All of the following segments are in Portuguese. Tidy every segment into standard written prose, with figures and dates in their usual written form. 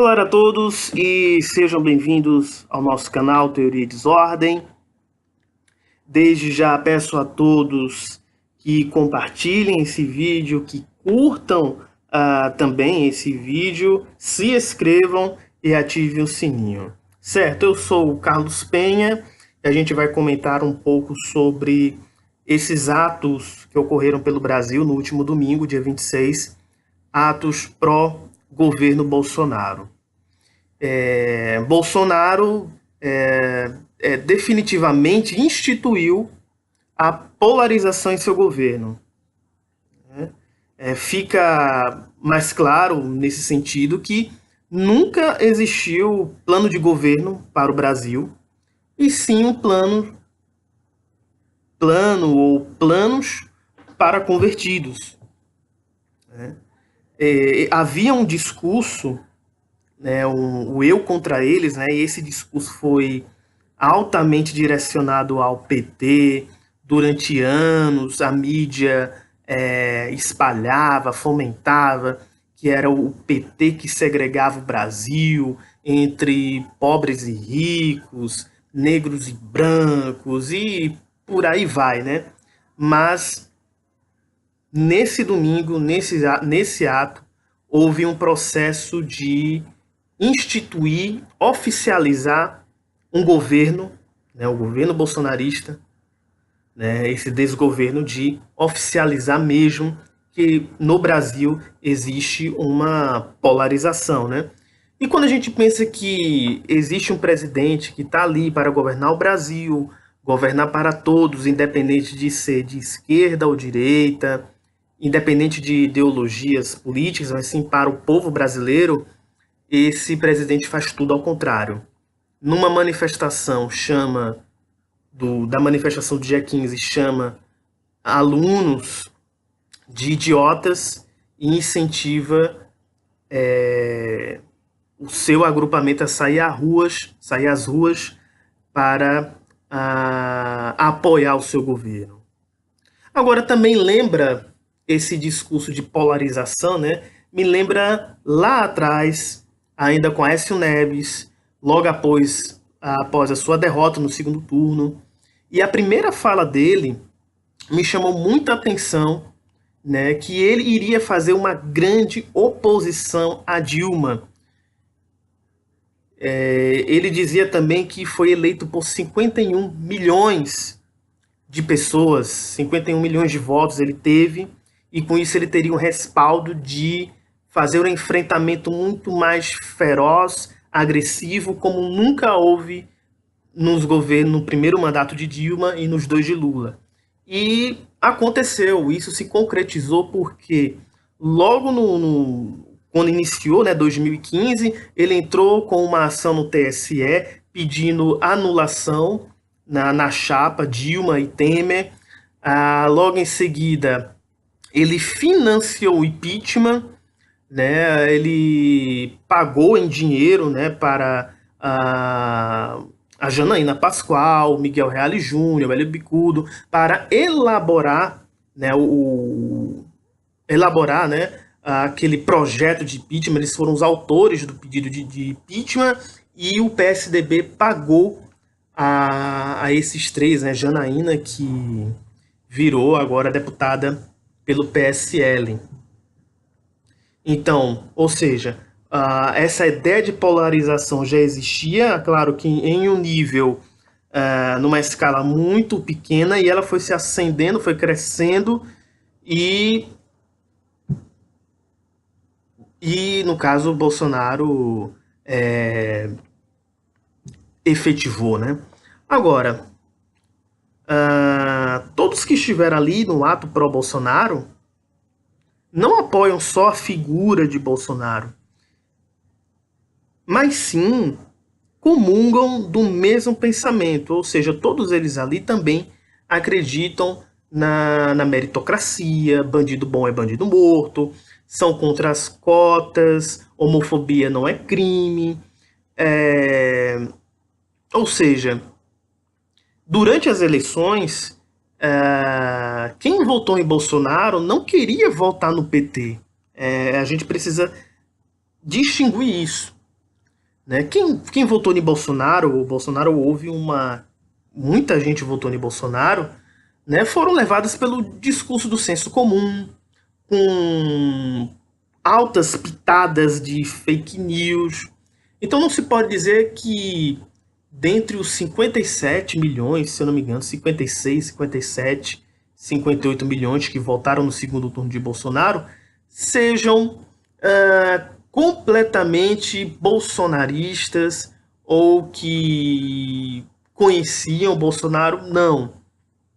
Olá a todos e sejam bem-vindos ao nosso canal Teoria e Desordem. Desde já peço a todos que compartilhem esse vídeo, que curtam também esse vídeo, se inscrevam e ativem o sininho. Certo, eu sou o Carlos Penha e a gente vai comentar um pouco sobre esses atos que ocorreram pelo Brasil no último domingo, dia 26, atos pró-governo Bolsonaro. Bolsonaro definitivamente instituiu a polarização em seu governo. Fica mais claro nesse sentido que nunca existiu plano de governo para o Brasil, e sim um plano ou planos para convertidos. Havia um discurso, né, o eu contra eles, né, e esse discurso foi altamente direcionado ao PT. Durante anos a mídia espalhava, fomentava que era o PT que segregava o Brasil entre pobres e ricos, negros e brancos, e por aí vai, né? Mas nesse domingo, nesse ato, houve um processo de instituir, oficializar um governo, né, o governo bolsonarista, né, esse desgoverno de oficializar mesmo que no Brasil existe uma polarização, né? E quando a gente pensa que existe um presidente que está ali para governar o Brasil, governar para todos, independente de ser de esquerda ou direita, independente de ideologias políticas, mas sim para o povo brasileiro, esse presidente faz tudo ao contrário. Numa manifestação da manifestação do dia 15, chama alunos de idiotas e incentiva o seu agrupamento a sair às ruas para apoiar o seu governo. Agora, também lembra esse discurso de polarização, né? Me lembra lá atrás, ainda com Aécio Neves, logo após a sua derrota no segundo turno. E a primeira fala dele me chamou muita atenção, né, que ele iria fazer uma grande oposição a Dilma. Ele dizia também que foi eleito por 51 milhões de pessoas, 51 milhões de votos ele teve, e com isso ele teria um respaldo de fazer um enfrentamento muito mais feroz, agressivo, como nunca houve nos governos, no primeiro mandato de Dilma e nos dois de Lula. E aconteceu, isso se concretizou porque logo quando iniciou, né, 2015, ele entrou com uma ação no TSE pedindo anulação na chapa Dilma e Temer. Logo em seguida, ele financiou o impeachment, né? Ele pagou em dinheiro, né, para a Janaína Pascoal, Miguel Reale Júnior, Hélio Bicudo, para elaborar, né, né, aquele projeto de impeachment. Eles foram os autores do pedido de impeachment, e o PSDB pagou a esses três, né, Janaína, que virou agora deputada pelo PSL. Então, ou seja, essa ideia de polarização já existia, claro que em um nível, numa escala muito pequena, e ela foi se acendendo, foi crescendo, e no caso, o Bolsonaro efetivou, né? Agora, todos que estiveram ali no ato pró-Bolsonaro não apoiam só a figura de Bolsonaro, mas sim comungam do mesmo pensamento, ou seja, todos eles ali também acreditam na meritocracia, bandido bom é bandido morto, são contra as cotas, homofobia não é crime. Ou seja, durante as eleições, quem votou em Bolsonaro não queria votar no PT. A gente precisa distinguir isso. né? Quem votou em Bolsonaro, o Bolsonaro houve muita gente votou em Bolsonaro, né? Foram levadas pelo discurso do senso comum, com altas pitadas de fake news. Então não se pode dizer que dentre os 57 milhões, se eu não me engano, 56, 57, 58 milhões que votaram no segundo turno de Bolsonaro, sejam completamente bolsonaristas ou que conheciam Bolsonaro. Não,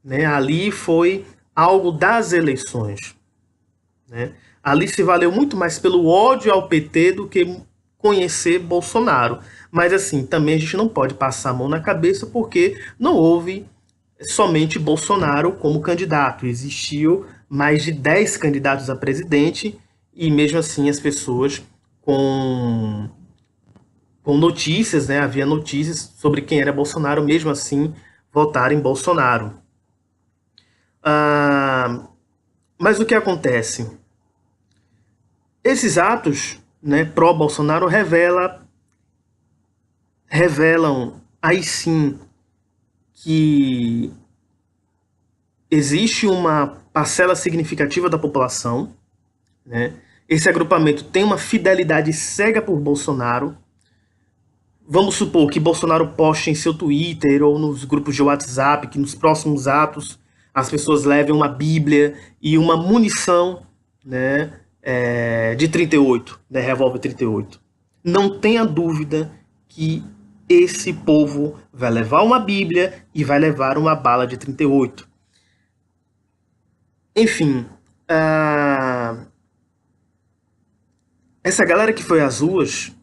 né? Ali foi algo das eleições, né? Ali se valeu muito mais pelo ódio ao PT do que conhecer Bolsonaro. Mas assim, também a gente não pode passar a mão na cabeça porque não houve somente Bolsonaro como candidato. Existiu mais de 10 candidatos a presidente e mesmo assim as pessoas com notícias, né? Havia notícias sobre quem era Bolsonaro, mesmo assim votaram em Bolsonaro. Mas o que acontece? Esses atos, né, pró-Bolsonaro revelam aí sim que existe uma parcela significativa da população, né? Esse agrupamento tem uma fidelidade cega por Bolsonaro. Vamos supor que Bolsonaro poste em seu Twitter ou nos grupos de WhatsApp que nos próximos atos as pessoas levem uma Bíblia e uma munição, né, de 38, né, revólver 38. Não tenha dúvida que esse povo vai levar uma Bíblia e vai levar uma bala de 38. Enfim, essa galera que foi às ruas,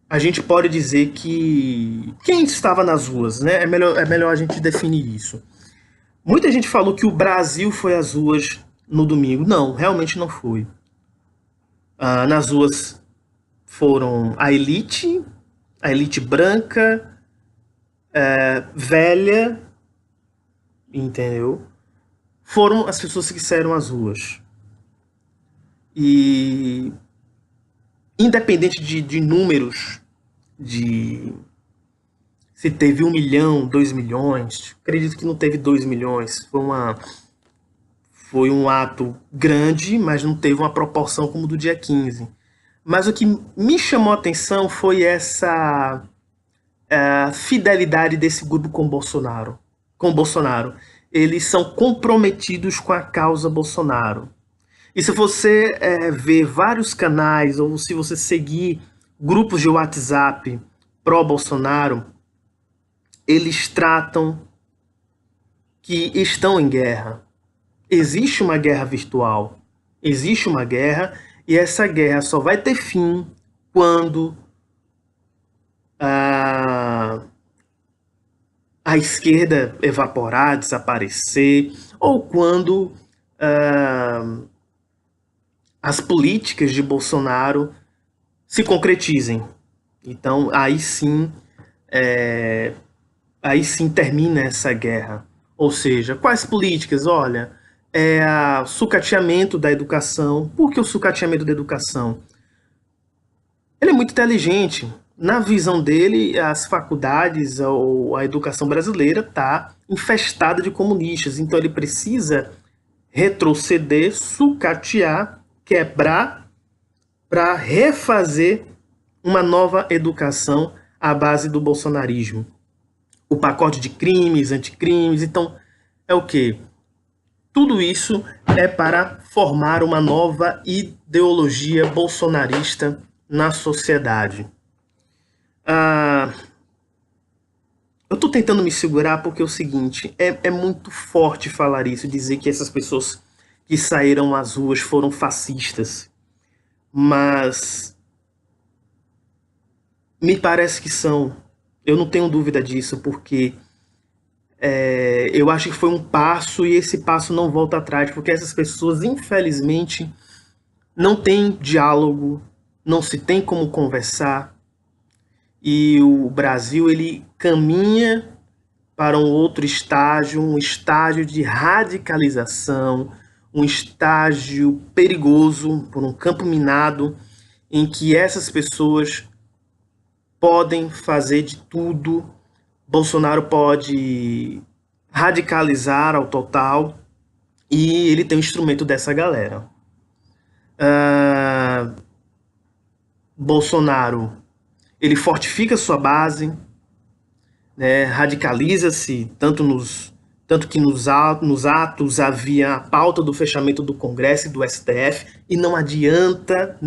a gente pode dizer que quem estava nas ruas, né? É melhor a gente definir isso. Muita gente falou que o Brasil foi às ruas no domingo. Não, realmente não foi. Nas ruas foram a elite branca, velha, entendeu? Foram as pessoas que saíram às ruas. E independente de números, de se teve 1 milhão, 2 milhões, acredito que não teve 2 milhões. Foi um ato grande, mas não teve uma proporção como do dia 15. Mas o que me chamou a atenção foi essa fidelidade desse grupo com Bolsonaro. Eles são comprometidos com a causa Bolsonaro. E se você ver vários canais, ou se você seguir grupos de WhatsApp pró-Bolsonaro, eles tratam que estão em guerra. Existe uma guerra virtual, existe uma guerra, e essa guerra só vai ter fim quando a esquerda evaporar, desaparecer, ou quando as políticas de Bolsonaro se concretizem. Então, aí sim termina essa guerra. Ou seja, quais políticas? Olha, o sucateamento da educação. Por que o sucateamento da educação? Ele é muito inteligente. Na visão dele, as faculdades ou a educação brasileira está infestada de comunistas. Então ele precisa retroceder, sucatear, quebrar, para refazer uma nova educação à base do bolsonarismo. O pacote de crimes, anticrimes. Então, é o quê? Tudo isso é para formar uma nova ideologia bolsonarista na sociedade. Eu estou tentando me segurar porque é o seguinte, é muito forte falar isso, dizer que essas pessoas que saíram às ruas foram fascistas. Mas me parece que são. Eu não tenho dúvida disso, porque eu acho que foi um passo e esse passo não volta atrás, porque essas pessoas, infelizmente, não têm diálogo, não se tem como conversar, e o Brasil ele caminha para um outro estágio, um estágio de radicalização, um estágio perigoso, por um campo minado, em que essas pessoas podem fazer de tudo. Bolsonaro pode radicalizar ao total e ele tem um instrumento dessa galera. Bolsonaro, ele fortifica sua base, né, radicaliza-se tanto que nos atos havia a pauta do fechamento do Congresso e do STF, e não adianta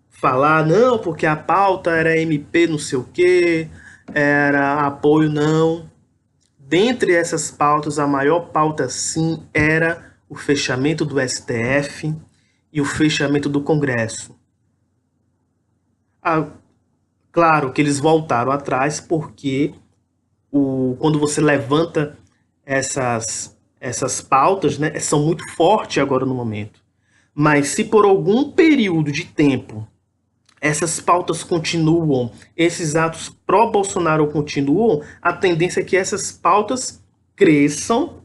falar, não, porque a pauta era MP não sei o quê, era apoio, não. Dentre essas pautas, a maior pauta, sim, era o fechamento do STF e o fechamento do Congresso. Claro que eles voltaram atrás porque quando você levanta essas pautas, né, são muito fortes agora no momento. Mas se por algum período de tempo essas pautas continuam, esses atos pró-Bolsonaro continuam, a tendência é que essas pautas cresçam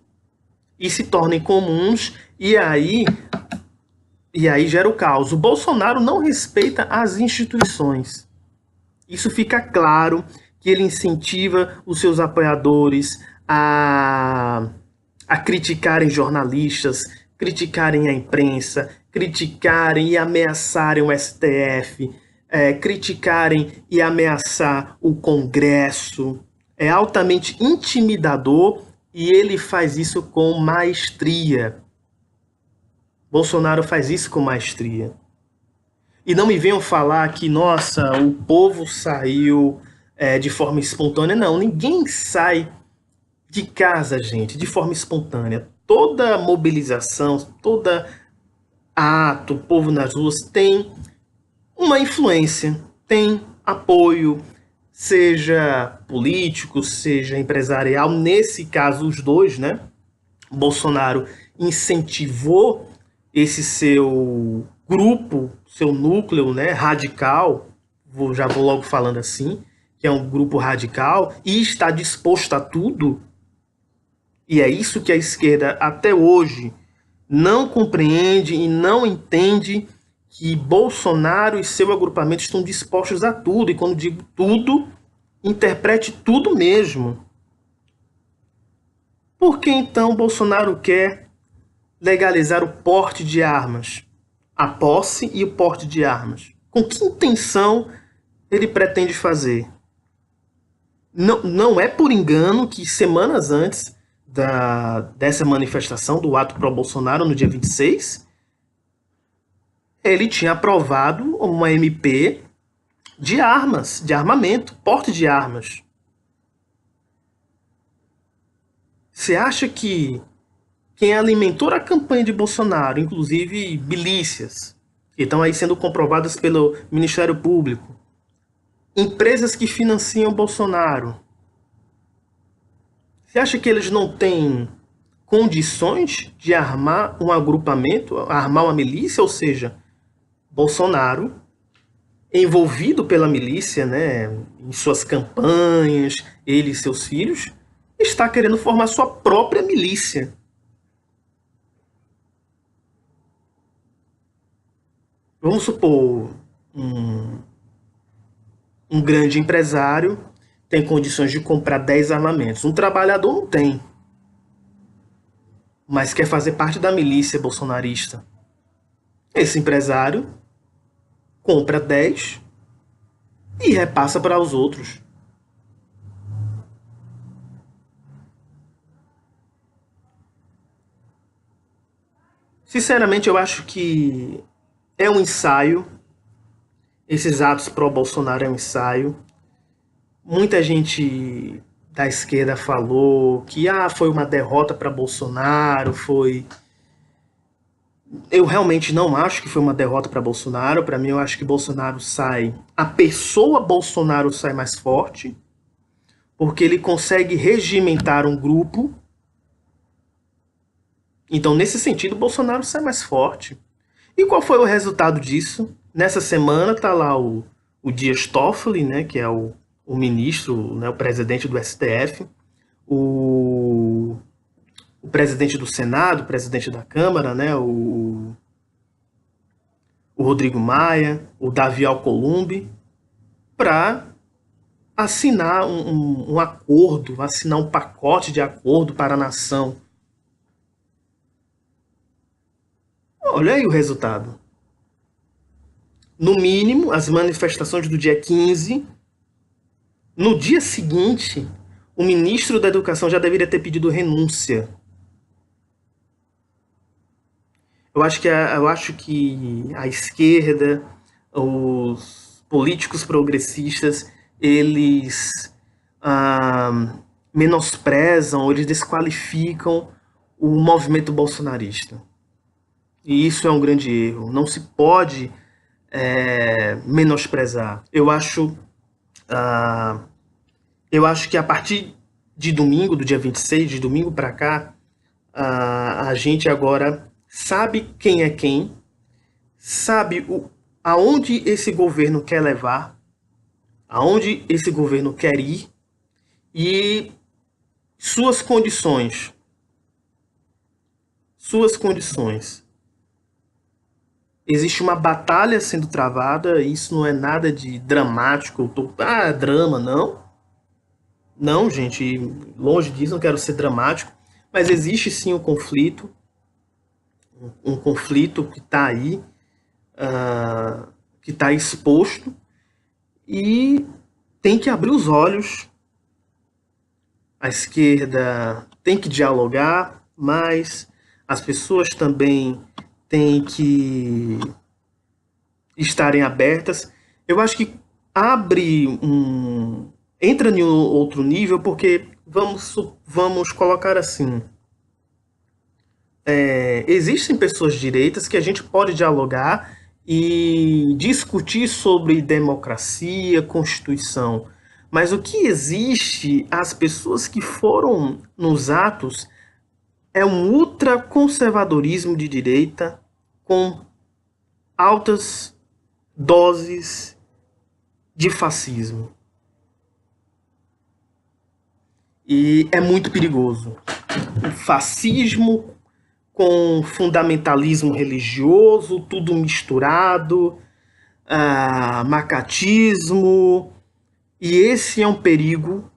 e se tornem comuns, e aí gera o caos. O Bolsonaro não respeita as instituições. Isso fica claro, que ele incentiva os seus apoiadores a criticarem jornalistas, criticarem a imprensa, criticarem e ameaçarem o STF, criticarem e ameaçar o Congresso. É altamente intimidador e ele faz isso com maestria. Bolsonaro faz isso com maestria. E não me venham falar que, nossa, o povo saiu de forma espontânea. Não, ninguém sai de casa, gente, de forma espontânea. Toda mobilização, toda ato, povo nas ruas tem uma influência, tem apoio, seja político, seja empresarial. Nesse caso, os dois, né? Bolsonaro incentivou esse seu grupo, seu núcleo, né, radical, já vou logo falando assim, que é um grupo radical, e está disposto a tudo. E é isso que a esquerda até hoje não compreende e não entende, que Bolsonaro e seu agrupamento estão dispostos a tudo. E quando digo tudo, interprete tudo mesmo. Por que então Bolsonaro quer legalizar o porte de armas? A posse e o porte de armas. Com que intenção ele pretende fazer? Não é por engano que semanas antes dessa manifestação, do ato pró-Bolsonaro, no dia 26, ele tinha aprovado uma MP de armas, de armamento, porte de armas. Você acha que quem alimentou a campanha de Bolsonaro, inclusive milícias, que estão aí sendo comprovadas pelo Ministério Público, empresas que financiam Bolsonaro, você acha que eles não têm condições de armar um agrupamento, armar uma milícia? Ou seja, Bolsonaro, envolvido pela milícia, né, em suas campanhas, ele e seus filhos, está querendo formar sua própria milícia. Vamos supor, um grande empresário tem condições de comprar 10 armamentos. Um trabalhador não tem, mas quer fazer parte da milícia bolsonarista. Esse empresário compra 10 e repassa para os outros. Sinceramente, eu acho que é um ensaio. Esses atos pró-Bolsonaro é um ensaio. Muita gente da esquerda falou que foi uma derrota para Bolsonaro, foi... Eu realmente não acho que foi uma derrota para Bolsonaro. Para mim, eu acho que Bolsonaro sai... A pessoa Bolsonaro sai mais forte, porque ele consegue regimentar um grupo. Então, nesse sentido, Bolsonaro sai mais forte. E qual foi o resultado disso? Nessa semana está lá o Dias Toffoli, né, que é o ministro, né, o presidente do STF, o presidente do Senado, o presidente da Câmara, né, o Rodrigo Maia, o Davi Alcolumbre, para assinar um acordo, assinar um pacote de acordo para a nação. Olha aí o resultado. No mínimo, as manifestações do dia 15, no dia seguinte, o ministro da Educação já deveria ter pedido renúncia. Eu acho que a esquerda, os políticos progressistas, eles menosprezam, ou eles desqualificam o movimento bolsonarista. E isso é um grande erro. Não se pode menosprezar. Eu acho que a partir de domingo, do dia 26, de domingo para cá, a gente agora sabe quem é quem, sabe aonde esse governo quer levar, aonde esse governo quer ir e suas condições. Suas condições. Existe uma batalha sendo travada, isso não é nada de dramático, drama, não. Não, gente, longe disso, não quero ser dramático, mas existe sim um conflito que está aí, que está exposto, e tem que abrir os olhos. A esquerda tem que dialogar, mas as pessoas também têm que estarem abertas. Eu acho que entra em outro nível, porque vamos colocar assim, existem pessoas direitas que a gente pode dialogar e discutir sobre democracia, Constituição. Mas o que existe, as pessoas que foram nos atos, é um ultraconservadorismo de direita com altas doses de fascismo. E é muito perigoso. O fascismo com fundamentalismo religioso, tudo misturado, macatismo. E esse é um perigo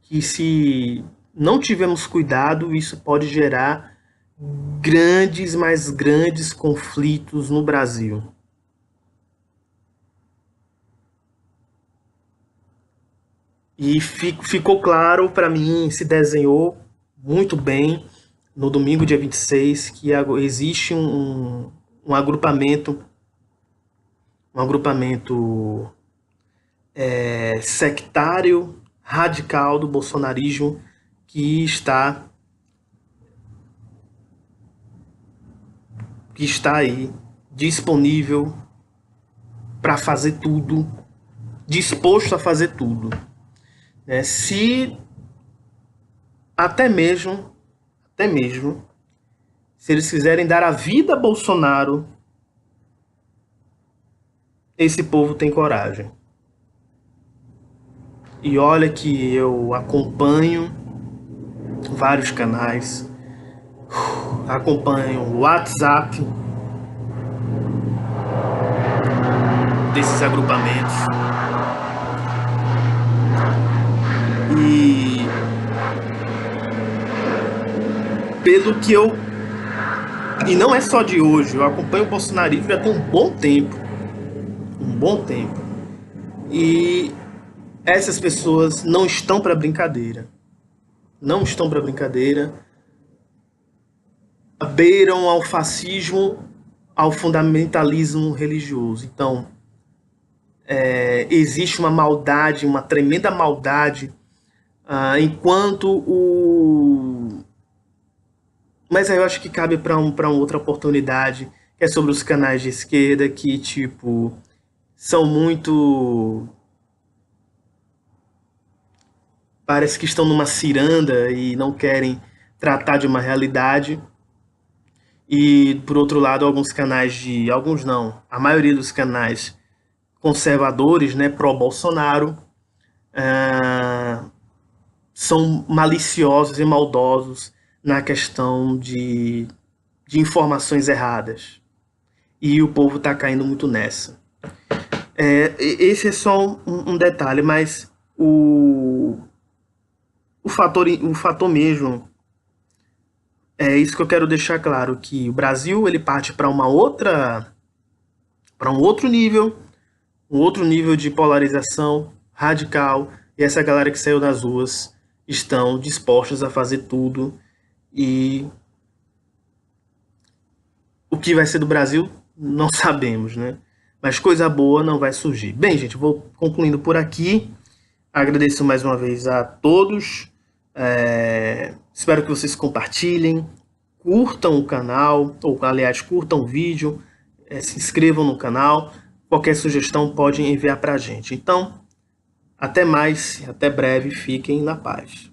que, se não tivermos cuidado, isso pode gerar grandes, mais grandes conflitos no Brasil. E ficou claro para mim, se desenhou muito bem no domingo, dia 26, que existe um agrupamento sectário, radical do bolsonarismo, que está aí disponível para fazer tudo, disposto a fazer tudo. Se até mesmo se eles quiserem dar a vida a Bolsonaro, esse povo tem coragem. E olha que eu acompanho vários canais, acompanho o WhatsApp desses agrupamentos, e pelo que e não é só de hoje, eu acompanho o bolsonarismo já tem um bom tempo, e essas pessoas não estão para brincadeira, beiram ao fascismo, ao fundamentalismo religioso. Então, existe uma maldade, uma tremenda maldade, mas aí eu acho que cabe para uma outra oportunidade, que é sobre os canais de esquerda, que, tipo, são muito... parece que estão numa ciranda e não querem tratar de uma realidade. E, por outro lado, a maioria dos canais conservadores, né, pró-Bolsonaro, são maliciosos e maldosos na questão de informações erradas. e o povo está caindo muito nessa. Esse é só um detalhe, mas o fator mesmo é isso que eu quero deixar claro, que o Brasil ele parte para um outro nível de polarização radical, e essa galera que saiu das ruas estão dispostos a fazer tudo, e o que vai ser do Brasil não sabemos, né? Mas coisa boa não vai surgir. Bem, gente, vou concluindo por aqui. Agradeço mais uma vez a todos. Espero que vocês compartilhem, curtam o canal, ou aliás, curtam o vídeo, se inscrevam no canal. Qualquer sugestão pode enviar para a gente. Então, até mais, até breve, fiquem na paz.